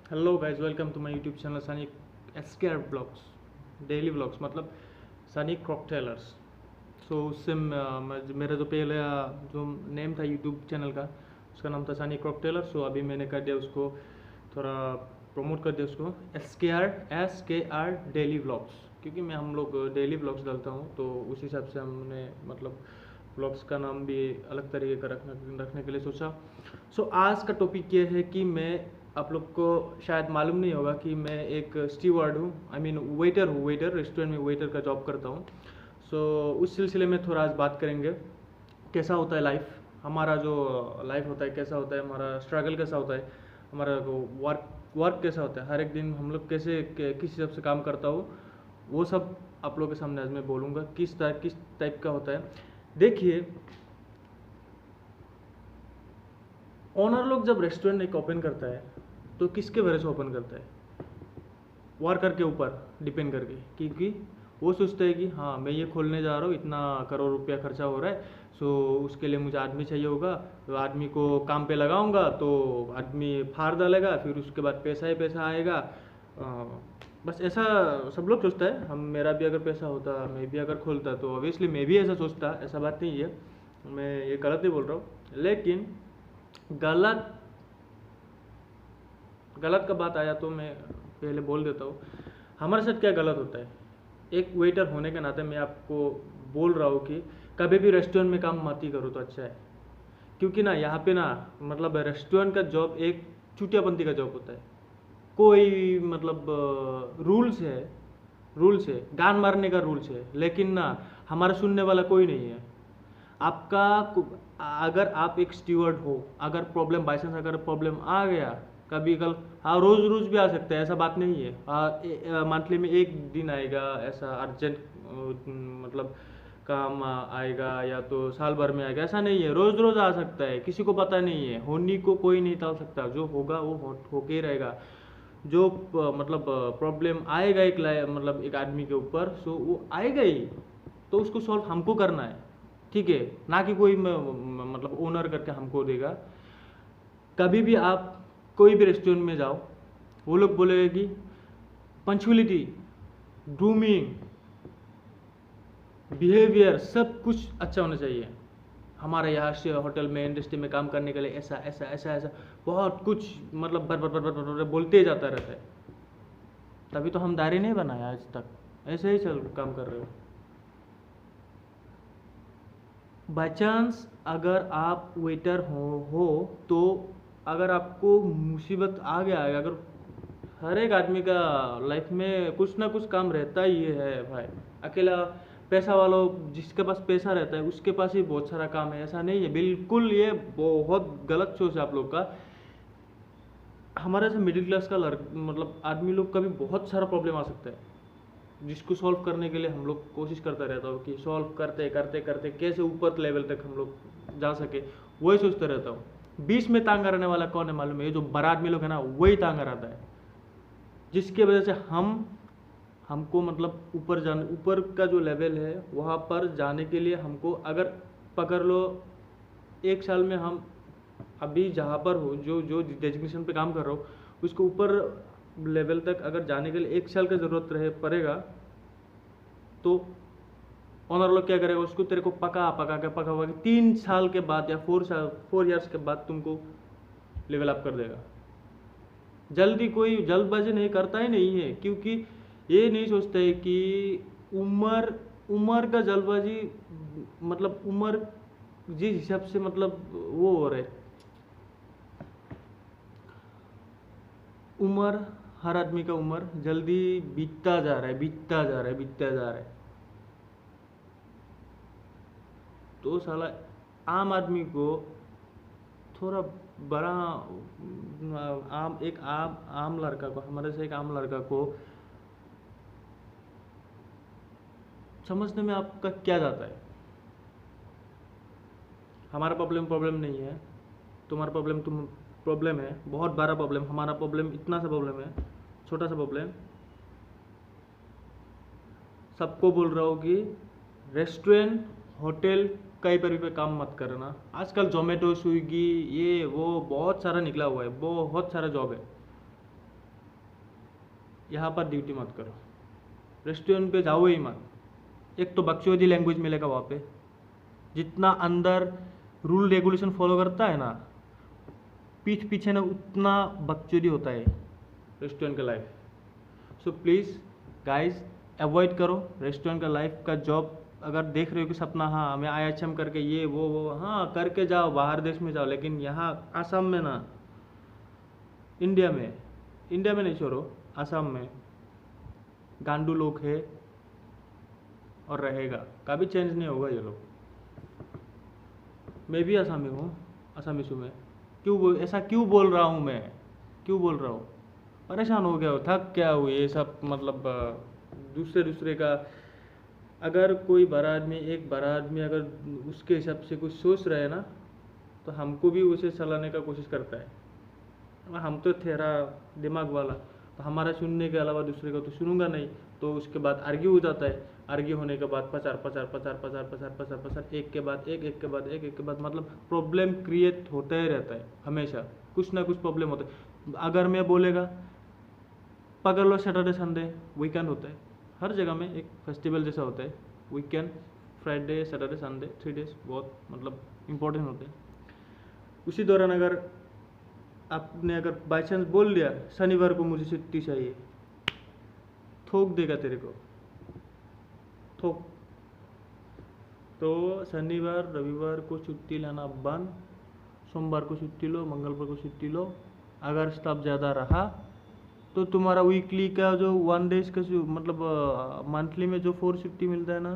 Hello guys, welcome to my YouTube channel Sunny SKR blogs. Daily vlogs मतलब Sunny कॉकटेलर्स। सो उससे मेरा जो पहले जो नेम था यूट्यूब चैनल का, उसका नाम था सनी कॉकटेलर। सो अभी मैंने कर दिया उसको, थोड़ा प्रमोट कर दिया उसको, एस के आर डेली व्लॉग्स, क्योंकि हम लोग डेली व्लॉग्स डालता हूँ, तो उस हिसाब से हमने मतलब व्लॉग्स का नाम भी अलग तरीके का रखने के लिए सोचा। सो आज का टॉपिक ये है कि मैं, आप लोग को शायद मालूम नहीं होगा कि मैं एक स्टीवर्ड हूँ, आई मीन वेटर हूँ। वेटर, रेस्टोरेंट में वेटर का जॉब करता हूँ। सो उस सिलसिले में थोड़ा आज बात करेंगे, कैसा होता है लाइफ, हमारा जो लाइफ होता है कैसा होता है, हमारा स्ट्रगल कैसा होता है, हमारा वर्क वर्क कैसा होता है, हर एक दिन हम लोग कैसे किस हिसाब से काम करता हूँ, वो सब आप लोगों के सामने आज मैं बोलूँगा किस टाइप का होता है। देखिए, ओनर लोग जब रेस्टोरेंट एक ओपन करता है तो किसके वजह से ओपन करता है? वर्कर के ऊपर डिपेंड करके, क्योंकि वो सोचते हैं कि हाँ मैं ये खोलने जा रहा हूँ, इतना करोड़ रुपया खर्चा हो रहा है, सो उसके लिए मुझे आदमी चाहिए होगा, तो आदमी को काम पे लगाऊंगा तो आदमी फाड़ डालेगा, फिर उसके बाद पैसा ही पैसा आएगा। बस ऐसा सब लोग सोचता है। हम, मेरा भी अगर पैसा होता, मैं भी अगर खोलता, तो ऑब्वियसली मैं भी ऐसा सोचता, ऐसा बात नहीं है, मैं ये गलत नहीं बोल रहा हूँ। लेकिन गलत गलत का बात आया तो मैं पहले बोल देता हूँ, हमारे साथ क्या गलत होता है। एक वेटर होने के नाते मैं आपको बोल रहा हूँ कि कभी भी रेस्टोरेंट में काम मत ही करो तो अच्छा है। क्योंकि ना यहाँ पे ना, मतलब रेस्टोरेंट का जॉब एक चुटियापंथी का जॉब होता है। कोई मतलब रूल्स है, गान मारने का रूल्स है, लेकिन ना हमारा सुनने वाला कोई नहीं है। आपका अगर आप एक स्टीवर्ड हो, अगर प्रॉब्लम बाई चांस अगर प्रॉब्लम आ गया कभी कल, हाँ रोज रोज भी आ सकता है, ऐसा बात नहीं है। मंथली में एक दिन आएगा ऐसा अर्जेंट, मतलब काम आएगा, या तो साल भर में आएगा, ऐसा नहीं है। रोज रोज आ सकता है, किसी को पता नहीं है, होनी को कोई नहीं टाल सकता, जो होगा वो होके ही रहेगा। जो मतलब प्रॉब्लम आएगा एक मतलब एक आदमी के ऊपर, सो वो आएगा ही, तो उसको सॉल्व हमको करना है, ठीक है, ना कि कोई मतलब ओनर करके हमको देगा। कभी भी आप कोई भी रेस्टोरेंट में जाओ, वो लोग बोलेगा कि पंचुअलिटी, ग्रूमिंग, बिहेवियर सब कुछ अच्छा होना चाहिए। हमारे यहाँ से होटल में, इंडस्ट्री में काम करने के लिए ऐसा ऐसा ऐसा ऐसा बहुत कुछ, मतलब बर बर बर बर बर बर बोलते जाता रहता है। तभी तो हम दायरे नहीं बनाया आज तक, ऐसे ही चल काम कर रहे हो। बाई चांस अगर आप वेटर हो तो अगर आपको मुसीबत आ गया है, अगर हर एक आदमी का लाइफ में कुछ ना कुछ काम रहता ही है भाई। अकेला पैसा वालों, जिसके पास पैसा रहता है उसके पास ही बहुत सारा काम है, ऐसा नहीं है बिल्कुल। ये बहुत गलत सोच है आप लोग का। हमारे से मिडिल क्लास का मतलब आदमी लोग का भी बहुत सारा प्रॉब्लम आ सकता है, जिसको सॉल्व करने के लिए हम लोग कोशिश करता रहता हूँ कि सॉल्व करते करते करते कैसे ऊपर लेवल तक हम लोग जा सके, वही सोचता रहता हूँ। बीच में तांगा रहने वाला कौन है मालूम है? ये जो बड़ा आदमी लोग है ना, वही तांगा रहता है, जिसके वजह से हमको मतलब ऊपर का जो लेवल है वहाँ पर जाने के लिए हमको, अगर पकड़ लो एक साल में, हम अभी जहाँ पर हो, जो जो डेजिग्नेशन पे काम कर रहा हूँ, उसको ऊपर लेवल तक अगर जाने के लिए एक साल का ज़रूरत पड़ेगा, तो ऑनर लोग क्या करेगा, उसको तेरे को पका पका के 3 साल के बाद या 4 ईयर्स के बाद तुमको लेवल अप कर देगा। जल्दी कोई जल्दबाजी नहीं करता ही नहीं है, क्योंकि ये नहीं सोचता है कि उम्र उम्र का जल्दबाजी, मतलब उम्र जिस हिसाब से मतलब वो हो रहा है, उम्र, हर आदमी का उम्र जल्दी बीतता जा रहा है, बीतता जा रहा है, बीतता जा रहा है। तो साला आम आदमी को थोड़ा बड़ा, आम लड़का को, हमारे से एक आम लड़का को समझने में आपका क्या जाता है? हमारा प्रॉब्लम नहीं है, तुम्हारा प्रॉब्लम है, बहुत बड़ा प्रॉब्लम। हमारा प्रॉब्लम इतना सा प्रॉब्लम है, छोटा सा प्रॉब्लम। सबको बोल रहा हूँ कि रेस्टोरेंट, होटल, कहीं पर भी काम मत करना। आजकल जोमेटो, स्विगी, ये वो बहुत सारा निकला हुआ है, बहुत सारा जॉब है। यहाँ पर ड्यूटी मत करो, रेस्टोरेंट पे जाओ ही मत। एक तो बकचोदी लैंग्वेज मिलेगा वहाँ पे, जितना अंदर रूल रेगुलेशन फॉलो करता है ना, पीठ पीछे ना उतना बकचोदी होता है रेस्टोरेंट का life. So please guys avoid करो रेस्टोरेंट का लाइफ का जॉब। अगर देख रहे हो कि सपना, हाँ मैं IHM करके ये वो हाँ करके जाओ, बाहर देश में जाओ, लेकिन यहाँ आसाम में ना, इंडिया में नहीं छोड़ो, आसाम में गांडू लोग है और रहेगा, कभी चेंज नहीं होगा ये लोग। मैं भी आसामी हूँ, आसामीस हूँ मैं। ऐसा क्यों बोल रहा हूँ मैं, क्यों बोल रहा हूँ? परेशान हो गया हो, थक क्या हो ये सब, मतलब दूसरे का। अगर कोई बड़ा आदमी, एक बड़ा आदमी अगर उसके हिसाब से कुछ सोच रहे है ना, तो हमको भी उसे चलाने का कोशिश करता है। हम तो थेरा दिमाग वाला, तो हमारा सुनने के अलावा दूसरे का तो सुनूंगा नहीं, तो उसके बाद आर्ग्यू हो जाता है। आर्ग्यू होने के बाद पचार एक के बाद एक, मतलब प्रॉब्लम क्रिएट होता ही रहता है, हमेशा कुछ ना कुछ प्रॉब्लम होता है। अगर मैं बोलेगा पकड़ लो सैटरडे संडे वीकेंड होता है, हर जगह में एक फेस्टिवल जैसा होता है, weekend Friday Saturday Sunday 3 days बहुत मतलब इम्पोर्टेंट होते हैं। उसी दौरान अगर आपने अगर बाई चांस बोल दिया शनिवार को मुझे छुट्टी चाहिए, थोक देगा तेरे को, थोक। तो शनिवार रविवार को छुट्टी लेना बंद, सोमवार को छुट्टी लो, मंगलवार को छुट्टी लो। अगर स्टाफ ज़्यादा रहा तो तुम्हारा वीकली का जो 1 डेज का जो मतलब मंथली में जो 4 छुट्टी मिलता है ना,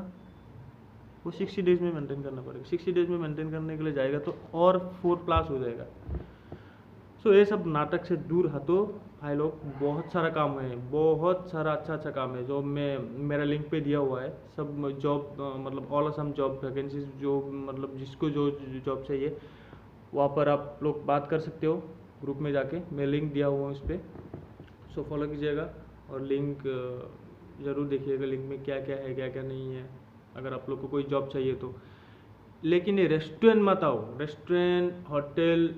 वो 60 डेज में मेंटेन करना पड़ेगा। 60 डेज में मेंटेन करने के लिए जाएगा तो और 4+ हो जाएगा। सो ये सब नाटक से दूर हटो भाई लोग। बहुत सारा काम है, बहुत सारा अच्छा काम है जो मैं मेरा लिंक पे दिया हुआ है। सब जॉब मतलब ऑल असम जॉब वैकेंसीज, जो मतलब जिसको जो जॉब चाहिए वहाँ पर आप लोग बात कर सकते हो ग्रुप में जाके। मैं लिंक दिया हुआ हूँ उस पर, सो फॉलो कीजिएगा और लिंक ज़रूर देखिएगा, लिंक में क्या क्या है क्या क्या नहीं है, अगर आप लोग को कोई जॉब चाहिए तो। लेकिन ये रेस्टोरेंट मत आओ, रेस्टोरेंट होटल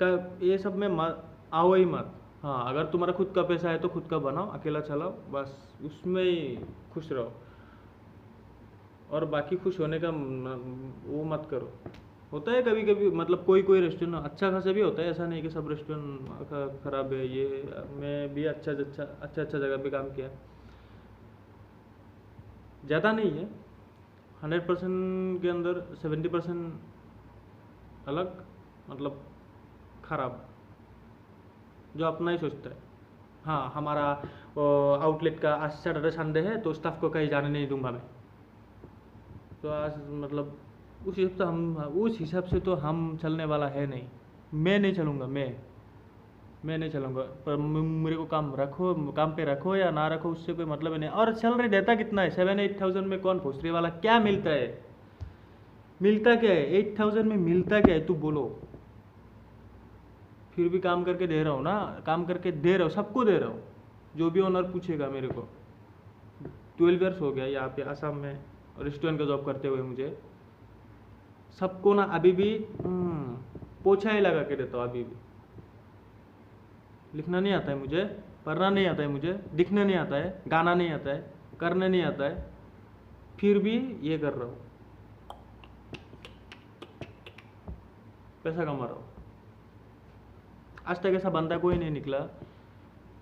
का ये सब में आओ ही मत। हाँ अगर तुम्हारा खुद का पैसा है तो खुद का बनाओ, अकेला चलाओ, बस उसमें ही खुश रहो। और बाकी खुश होने का वो मत करो। होता है कभी कभी, मतलब कोई रेस्टोरेंट अच्छा खासा भी होता है, ऐसा नहीं कि सब रेस्टोरेंट खराब है। ये मैं भी अच्छा जगह पे काम किया, ज़्यादा नहीं है, 100% के अंदर 70% अलग, मतलब खराब, जो अपना ही सोचता है। हाँ हमारा आउटलेट का आज सैटरडे संडे है तो स्टाफ को कहीं जाने नहीं दूंगा मैं, तो आज मतलब उस हिसाब से तो हम चलने वाला है नहीं। मैं नहीं चलूँगा, मैं नहीं चलूँगा। पर मेरे को काम पे रखो या ना रखो, उससे कोई मतलब नहीं। और सैलरी देता कितना है? 7-8 में कौन भोसड़ी वाला क्या मिलता है? मिलता क्या है 8,000 में? मिलता क्या है तू बोलो? फिर भी काम करके दे रहा हूँ ना, काम करके दे रहा हूँ, सबको दे रहा हूँ। जो भी ओनर पूछेगा मेरे को, 12 ईयर्स हो गया यहाँ पे आसाम में रेस्टोरेंट का जॉब करते हुए मुझे। सबको ना अभी भी पोछा ही लगा के देता हूँ। अभी भी लिखना नहीं आता है मुझे, पढ़ना नहीं आता है मुझे, दिखना नहीं आता है, गाना नहीं आता है, करना नहीं आता है, फिर भी ये कर रहा हूँ, पैसा कमा रहा हूँ। आज तक ऐसा बंदा कोई नहीं निकला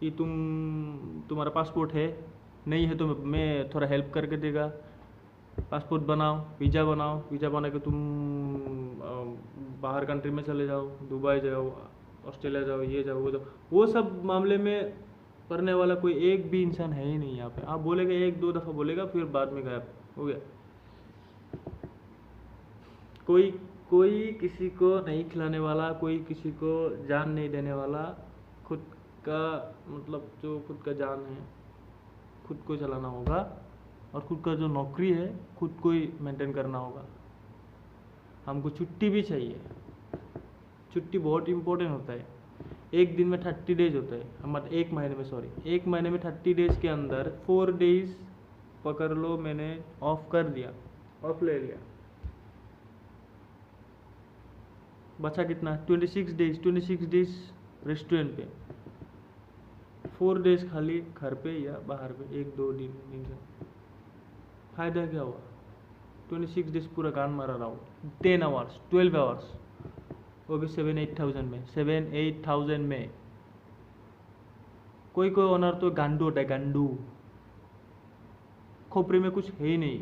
कि तुम्हारा पासपोर्ट है, नहीं है तो मैं थोड़ा हेल्प करके देगा। पासपोर्ट बनाओ, वीज़ा बनाओ, वीज़ा बना के तुम बाहर कंट्री में चले जाओ, दुबई जाओ, ऑस्ट्रेलिया जाओ, ये जाओ वो जाओ। वो सब मामले में करने वाला कोई एक भी इंसान है ही नहीं यहाँ पे। आप बोलेगा 1-2 दफ़ा बोलेगा, फिर बाद में गायब हो गया। कोई किसी को नहीं खिलाने वाला, कोई किसी को जान नहीं देने वाला। खुद का मतलब जो खुद का जान है खुद को चलाना होगा, और खुद का जो नौकरी है खुद को ही मेंटेन करना होगा। हमको छुट्टी भी चाहिए, छुट्टी बहुत इम्पोर्टेंट होता है। एक दिन में 30 डेज होता है हमारे, एक महीने में 30 डेज के अंदर 4 डेज पकड़ लो मैंने ऑफ कर दिया, ऑफ ले लिया, बचा कितना? 26 डेज रेस्टोरेंट पे, 4 डेज खाली घर पे या बाहर पे, 1-2 दिन से फ़ायदा क्या हुआ? 26 डेज पूरा गान मारा रहा हूँ, 10 आवर्स 12 आवर्स, वो भी 7-8 थाउजेंड में, 7-8 थाउजेंड में। कोई कोई ओनर तो गांडू होता है, गांडू, खोपड़ी में कुछ है ही नहीं।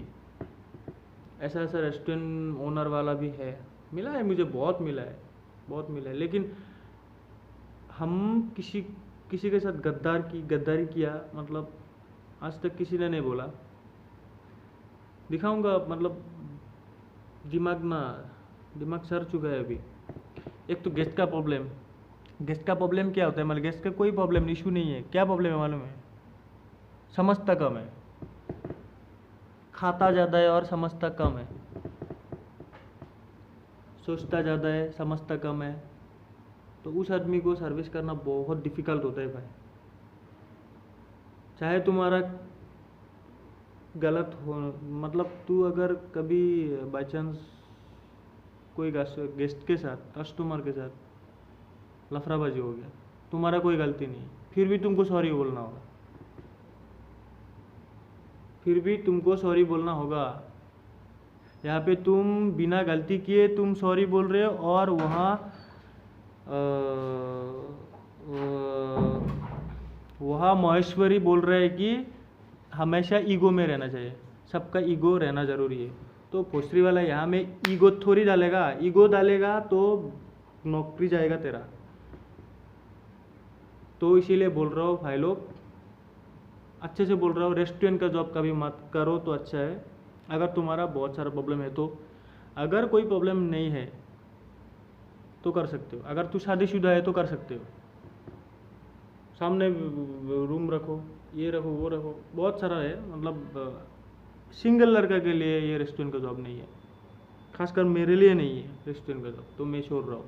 ऐसा ऐसा रेस्टोरेंट ओनर वाला भी है, मिला है मुझे, बहुत मिला है, बहुत मिला है। लेकिन हम किसी किसी के साथ गद्दारी किया, मतलब आज तक किसी ने नहीं बोला। दिखाऊंगा, मतलब दिमाग सर चुका है अभी। एक तो गेस्ट का प्रॉब्लम क्या होता है? मतलब गेस्ट का कोई प्रॉब्लम इशू नहीं है, क्या प्रॉब्लम है मालूम है? समझता कम है, खाता ज़्यादा है और समझता कम है, सोचता ज़्यादा है समझता कम है। तो उस आदमी को सर्विस करना बहुत डिफ़िकल्ट होता है भाई। चाहे तुम्हारा गलत हो, मतलब तू अगर कभी बाई चांस कोई गेस्ट के साथ, कस्टमर के साथ लफड़ाबाजी हो गया, तुम्हारा कोई गलती नहीं, फिर भी तुमको सॉरी बोलना होगा, यहाँ पे तुम बिना गलती किए तुम सॉरी बोल रहे हो, और वहाँ महेश्वरी बोल रहे हैं कि हमेशा ईगो में रहना चाहिए, सबका ईगो रहना ज़रूरी है। तो भोसरी वाला यहाँ में ईगो थोड़ी डालेगा, ईगो डालेगा तो नौकरी जाएगा तेरा। तो इसीलिए बोल रहा हूँ भाई लोग, अच्छे से बोल रहा हूँ, रेस्टोरेंट का जॉब कभी मत करो तो अच्छा है, अगर तुम्हारा बहुत सारा प्रॉब्लम है तो। अगर कोई प्रॉब्लम नहीं है तो कर सकते हो, अगर तू शादीशुदा है तो कर सकते हो, सामने रूम रखो, ये रखो वो रखो, बहुत सारा है। मतलब सिंगल लड़का के लिए ये रेस्टोरेंट का जॉब नहीं है, खासकर मेरे लिए नहीं है रेस्टोरेंट का जॉब, तो मैं छोड़ रहा हूँ।